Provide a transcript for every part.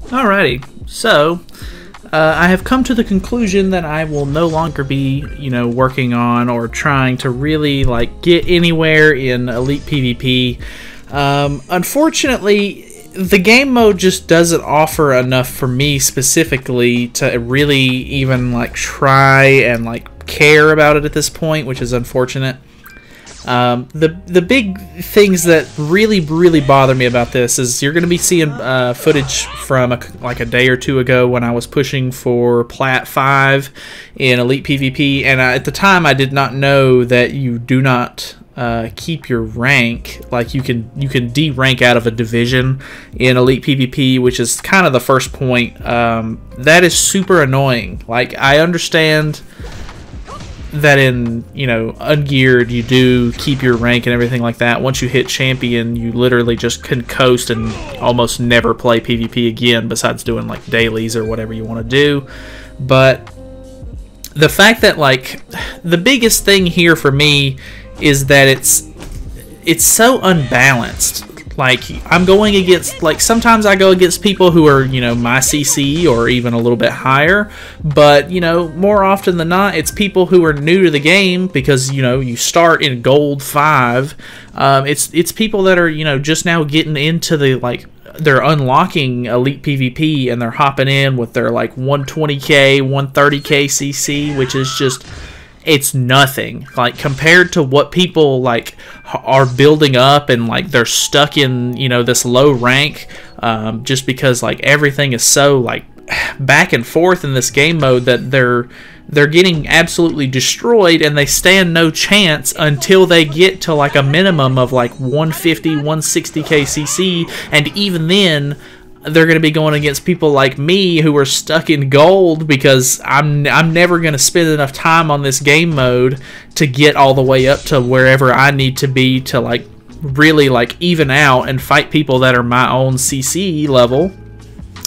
Alrighty, so I have come to the conclusion that I will no longer be, working on or trying to really get anywhere in Elite PvP. Unfortunately, the game mode just doesn't offer enough for me specifically to really even try and care about it at this point, which is unfortunate. The big things that really bother me about this is you're going to be seeing footage from a day or two ago when I was pushing for Plat 5 in Elite PvP, and at the time I did not know that you do not keep your rank. You can de-rank out of a division in Elite PvP, which is kind of the first point. That is super annoying. I understand that in ungeared you do keep your rank and everything like that. Once you hit champion, you literally just can coast and almost never play PvP again, besides doing dailies or whatever you want to do. But the fact that the biggest thing here for me is that it's so unbalanced. I'm going against, sometimes I go against people who are, my CC or even a little bit higher, but, more often than not, it's people who are new to the game because, you start in Gold 5. It's people that are, just now getting into the, they're unlocking Elite PvP and they're hopping in with their, 120k, 130k CC, which is just... it's nothing compared to what people are building up, and they're stuck in this low rank just because everything is so back and forth in this game mode that they're getting absolutely destroyed, and they stand no chance until they get to a minimum of 150 160k CC, and even then they're going to be going against people like me who are stuck in gold because I'm never going to spend enough time on this game mode to get all the way up to wherever I need to be to really even out and fight people that are my own CC level.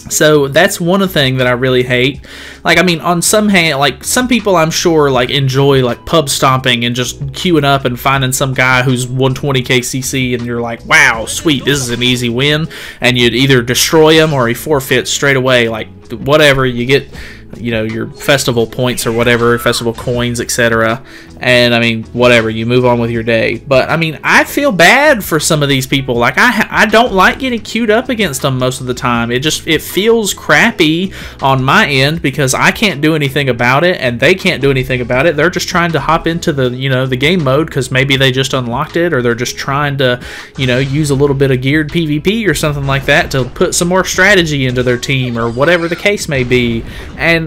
So that's one thing that I really hate. I mean, on some hand, some people I'm sure enjoy pub stomping and just queuing up and finding some guy who's 120k CC, and you're like, wow, sweet, this is an easy win, and you'd either destroy him or he forfeits straight away. Whatever, you get your festival points or whatever, festival coins, etc. And I mean, whatever, you move on with your day. But I mean, I feel bad for some of these people. I don't like getting queued up against them most of the time. It feels crappy on my end because I can't do anything about it and they can't do anything about it. They're just trying to hop into the the game mode because maybe they just unlocked it, or they're just trying to use a little bit of geared PvP or something like that to put some more strategy into their team, or whatever the case may be. And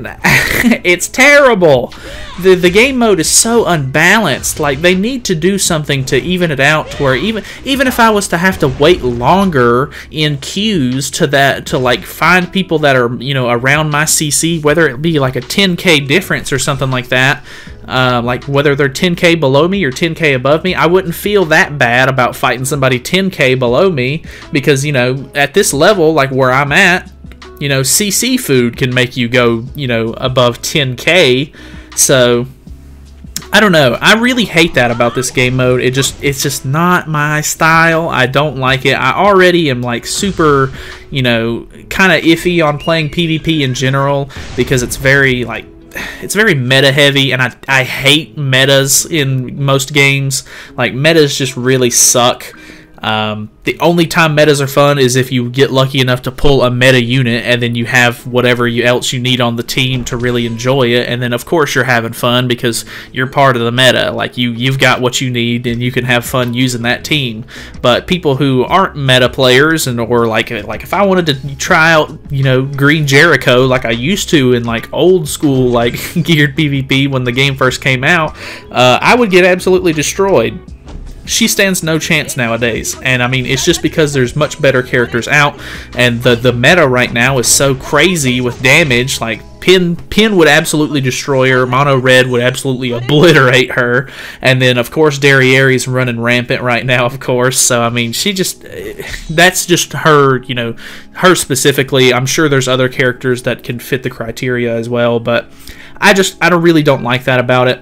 it's terrible. The game mode is so unbalanced. They need to do something to even it out, to where even if I was to have to wait longer in queues to find people that are around my CC, whether it be a 10k difference or something like that, whether they're 10k below me or 10k above me, I wouldn't feel that bad about fighting somebody 10k below me, because at this level, where I'm at, CC food can make you go, above 10k. So I don't know. I really hate that about this game mode. It's just not my style. I don't like it. I already am super, kind of iffy on playing PvP in general, because it's very it's very meta heavy, and I hate metas in most games. Metas just really suck. The only time metas are fun is if you get lucky enough to pull a meta unit, and then you have whatever else you need on the team to really enjoy it, and then of course you're having fun because you're part of the meta. You've got what you need and you can have fun using that team. But people who aren't meta players, or if I wanted to try out Green Jericho like I used to in old school geared PvP when the game first came out, I would get absolutely destroyed. She stands no chance nowadays, and I mean, it's just because there's much better characters out, and the meta right now is so crazy with damage. Pin would absolutely destroy her, Mono Red would absolutely obliterate her, and then of course Derriere's running rampant right now, of course. So I mean, that's just her, her specifically. I'm sure there's other characters that can fit the criteria as well, but I really don't like that about it.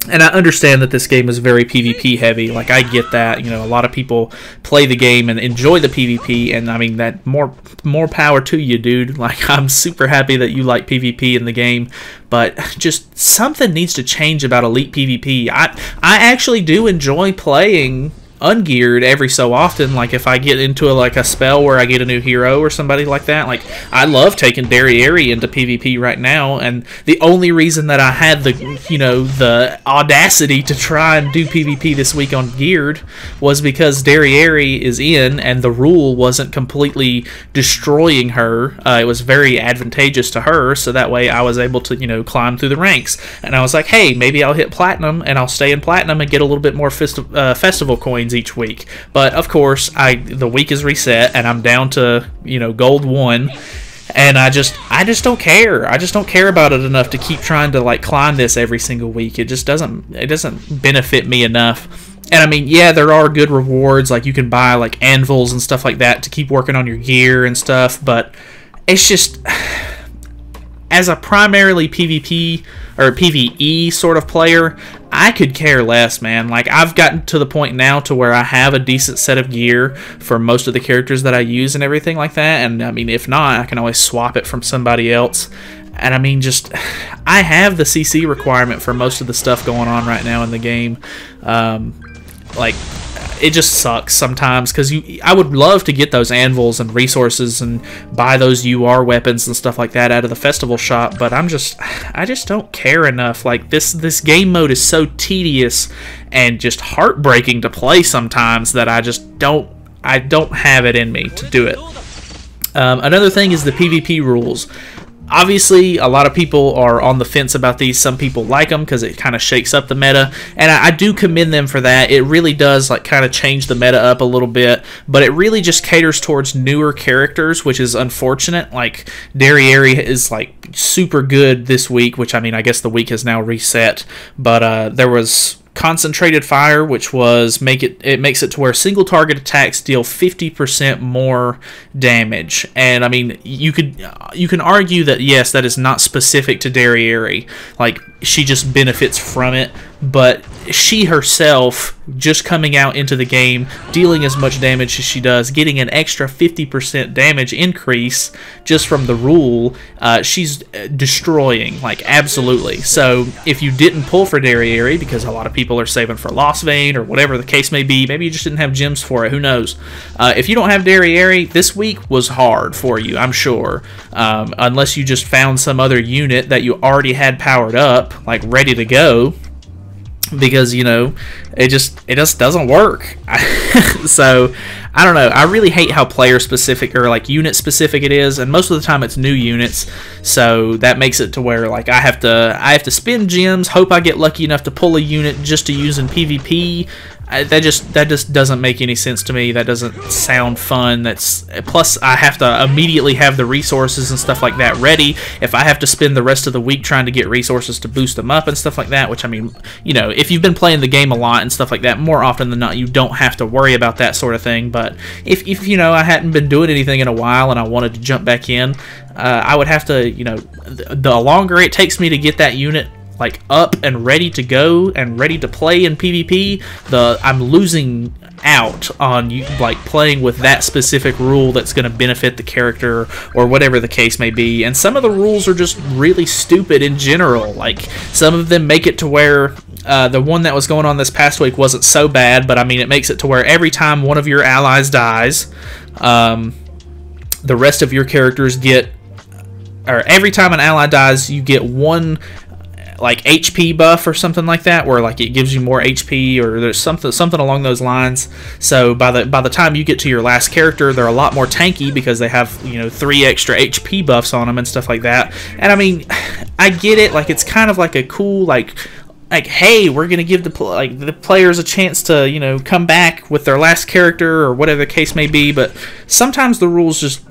And I understand that this game is very PvP heavy. Like, I get that. You know, a lot of people play the game and enjoy the PvP, and I mean, that more power to you, dude. Like, I'm super happy that you like PvP in the game, but just something needs to change about Elite PvP. I actually do enjoy playing ungeared every so often. Like, if I get into a spell where I get a new hero or somebody like that, like, I love taking Derriere into PvP right now, and the only reason that I had the audacity to try and do PvP this week on geared was because Derriere is in, and the rule wasn't completely destroying her. It was very advantageous to her, so that way I was able to climb through the ranks, and I was like, hey, maybe I'll hit platinum and I'll stay in platinum and get a little bit more festival coins each week. But of course, the week is reset and I'm down to gold 1, and I just don't care. I just don't care about it enough to keep trying to climb this every single week. It doesn't benefit me enough. And I mean, yeah, there are good rewards, like you can buy anvils and stuff like that to keep working on your gear and stuff, but it's just, as a primarily PvP or PvE sort of player, I could care less, man. Like, I've gotten to the point now to where I have a decent set of gear for most of the characters that I use and everything like that, and I mean, if not, I can always swap it from somebody else. And I mean, just, I have the CC requirement for most of the stuff going on right now in the game. It just sucks sometimes, because I would love to get those anvils and resources and buy those UR weapons and stuff like that out of the festival shop, but I just don't care enough. Like, this game mode is so tedious and just heartbreaking to play sometimes that I don't have it in me to do it. Another thing is the PvP rules. Obviously, a lot of people are on the fence about these. Some people like them because it kind of shakes up the meta, and I do commend them for that. It really does kind of change the meta up a little bit, but it really just caters towards newer characters, which is unfortunate. Like, Derriere is super good this week, which, I mean, I guess the week has now reset, but there was Concentrated Fire, which was makes it to where single target attacks deal 50% more damage. And I mean, you can argue that yes, that is not specific to Derriere, like, she just benefits from it, but she herself, just coming out into the game, dealing as much damage as she does, getting an extra 50% damage increase just from the rule, she's destroying, absolutely. So if you didn't pull for Derriere, because a lot of people are saving for Lost Vein or whatever the case may be, maybe you just didn't have gems for it, who knows. If you don't have Derriere, this week was hard for you, I'm sure, unless you just found some other unit that you already had powered up, ready to go, because it just doesn't work. So I don't know, I really hate how player specific or unit specific it is, and most of the time it's new units, so that makes it to where I have to spend gems, hope I get lucky enough to pull a unit just to use in PvP. That just doesn't make any sense to me. That doesn't sound fun. Plus I have to immediately have the resources and stuff like that ready if I have to spend the rest of the week trying to get resources to boost them up and stuff like that, which, I mean, if you've been playing the game a lot and stuff like that, more often than not you don't have to worry about that sort of thing. But if I hadn't been doing anything in a while and I wanted to jump back in, I would have to, the longer it takes me to get that unit up and ready to go and ready to play in PvP, I'm losing out on playing with that specific rule that's going to benefit the character or whatever the case may be. And some of the rules are just really stupid in general. Some of them make it to where the one that was going on this past week wasn't so bad, but I mean, it makes it to where every time one of your allies dies, the rest of your characters every time an ally dies, you get one HP buff or something like that, where it gives you more HP, or there's something along those lines. So by the time you get to your last character, they're a lot more tanky because they have 3 extra HP buffs on them and stuff like that. And I mean, I get it, it's kind of a cool hey, we're gonna give the players a chance to come back with their last character or whatever the case may be. But sometimes the rules just,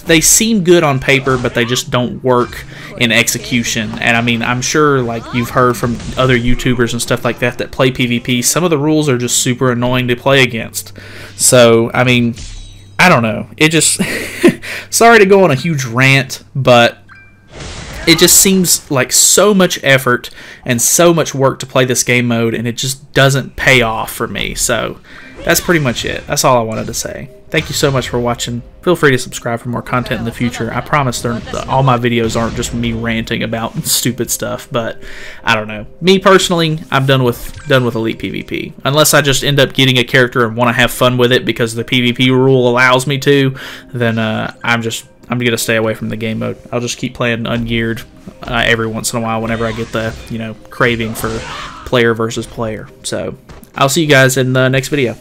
they seem good on paper, but they just don't work in execution. And I mean, I'm sure you've heard from other YouTubers and stuff like that play PvP, some of the rules are just super annoying to play against. So I mean, I don't know, it just sorry to go on a huge rant, but it just seems like so much effort and so much work to play this game mode, and it just doesn't pay off for me. So that's pretty much it. That's all I wanted to say. Thank you so much for watching. Feel free to subscribe for more content in the future. I promise all my videos aren't just me ranting about stupid stuff, but I don't know. Me personally, I'm done with Elite PvP. Unless I just end up getting a character and want to have fun with it because the PvP rule allows me to, then I'm gonna stay away from the game mode. I'll just keep playing ungeared every once in a while whenever I get the craving for player versus player. So I'll see you guys in the next video.